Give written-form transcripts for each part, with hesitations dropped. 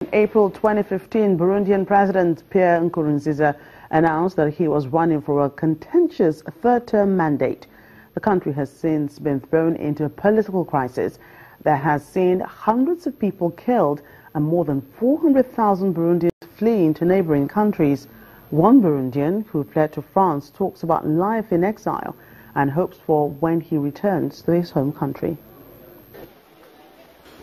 In April 2015, Burundian President Pierre Nkurunziza announced that he was running for a contentious third-term mandate. The country has since been thrown into a political crisis that has seen hundreds of people killed and more than 400,000 Burundians fleeing to neighboring countries. One Burundian who fled to France talks about life in exile and hopes for when he returns to his home country.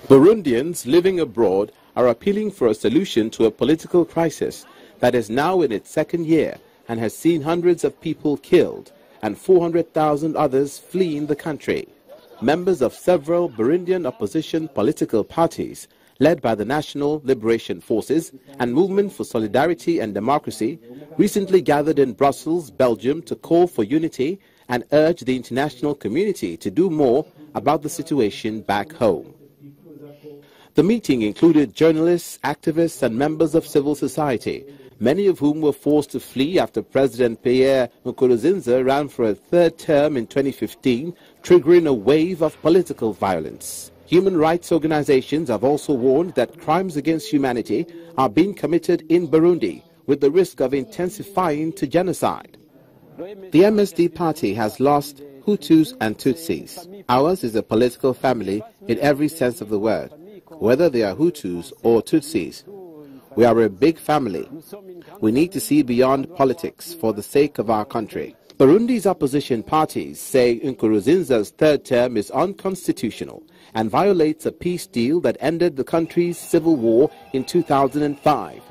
Burundians living abroad are appealing for a solution to a political crisis that is now in its second year and has seen hundreds of people killed and 400,000 others fleeing the country. Members of several Burundian opposition political parties, led by the National Liberation Forces and Movement for Solidarity and Democracy, recently gathered in Brussels, Belgium, to call for unity and urge the international community to do more about the situation back home. The meeting included journalists, activists and members of civil society, many of whom were forced to flee after President Pierre Nkurunziza ran for a third term in 2015, triggering a wave of political violence. Human rights organizations have also warned that crimes against humanity are being committed in Burundi, with the risk of intensifying to genocide. The MSD party has lost Hutus and Tutsis. Ours is a political family in every sense of the word, whether they are Hutus or Tutsis. We are a big family. We need to see beyond politics for the sake of our country. Burundi's opposition parties say Nkurunziza's third term is unconstitutional and violates a peace deal that ended the country's civil war in 2005.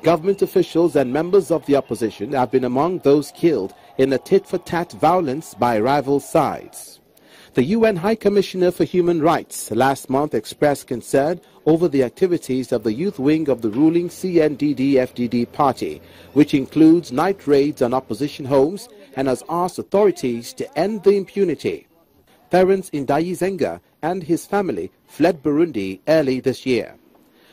Government officials and members of the opposition have been among those killed in a tit-for-tat violence by rival sides. The UN High Commissioner for Human Rights last month expressed concern over the activities of the youth wing of the ruling CNDD-FDD party, which includes night raids on opposition homes, and has asked authorities to end the impunity. Terence Ndayisenga and his family fled Burundi early this year.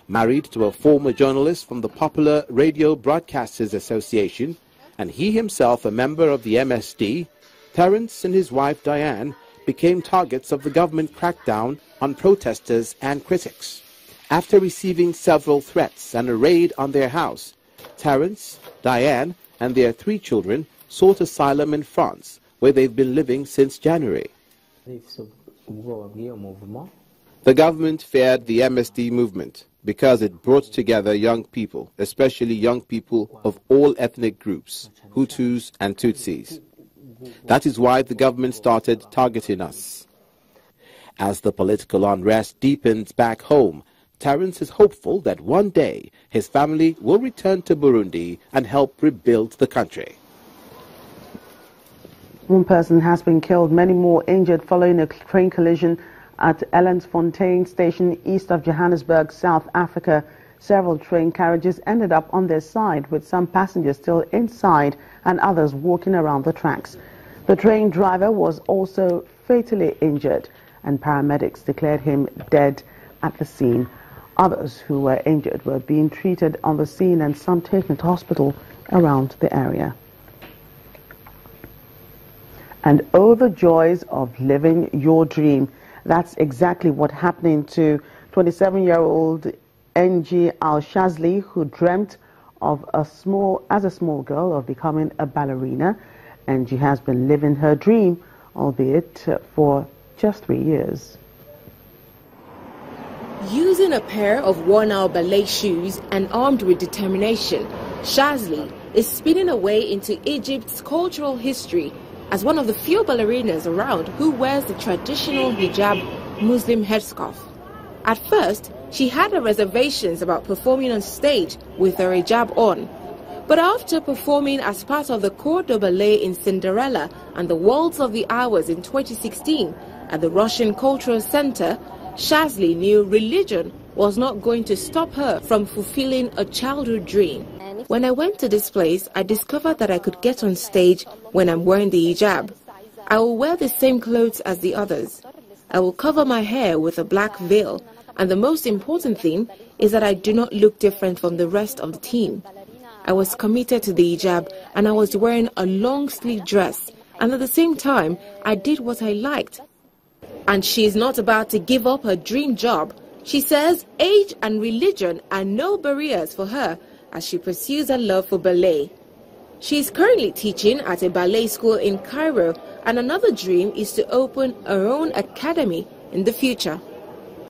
Married to a former journalist from the Popular Radio Broadcasters Association, and he himself a member of the MSD, Terence and his wife Diane became targets of the government crackdown on protesters and critics. After receiving several threats and a raid on their house, Terence, Diane and their 3 children sought asylum in France, where they've been living since January. The government feared the MSD movement because it brought together young people, especially young people of all ethnic groups, Hutus and Tutsis. That is why the government started targeting us. As the political unrest deepens back home, Terence is hopeful that one day his family will return to Burundi and help rebuild the country. One person has been killed, many more injured following a train collision at Ellensfontein station east of Johannesburg, South Africa. Several train carriages ended up on their side, with some passengers still inside and others walking around the tracks. The train driver was also fatally injured, and paramedics declared him dead at the scene. Others who were injured were being treated on the scene and some taken to hospital around the area. And oh, the joys of living your dream. That's exactly what happened to 27-year-old Ng Al-Shazli, who dreamt of as a small girl of becoming a ballerina, and she has been living her dream, albeit for just 3 years. Using a pair of worn-out ballet shoes and armed with determination, Shazli is spinning away into Egypt's cultural history as one of the few ballerinas around who wears the traditional hijab Muslim headscarf. At first, she had her reservations about performing on stage with her hijab on. But after performing as part of the Corps de Ballet in Cinderella and the Waltz of the Hours in 2016 at the Russian Cultural Center, Shazli knew religion was not going to stop her from fulfilling a childhood dream. When I went to this place, I discovered that I could get on stage when I'm wearing the hijab. I will wear the same clothes as the others. I will cover my hair with a black veil, and the most important thing is that I do not look different from the rest of the team. I was committed to the hijab, and I was wearing a long-sleeve dress, and at the same time, I did what I liked. And she is not about to give up her dream job She says age and religion are no barriers for her as she pursues her love for ballet. She is currently teaching at a ballet school in Cairo, and another dream is to open her own academy in the future.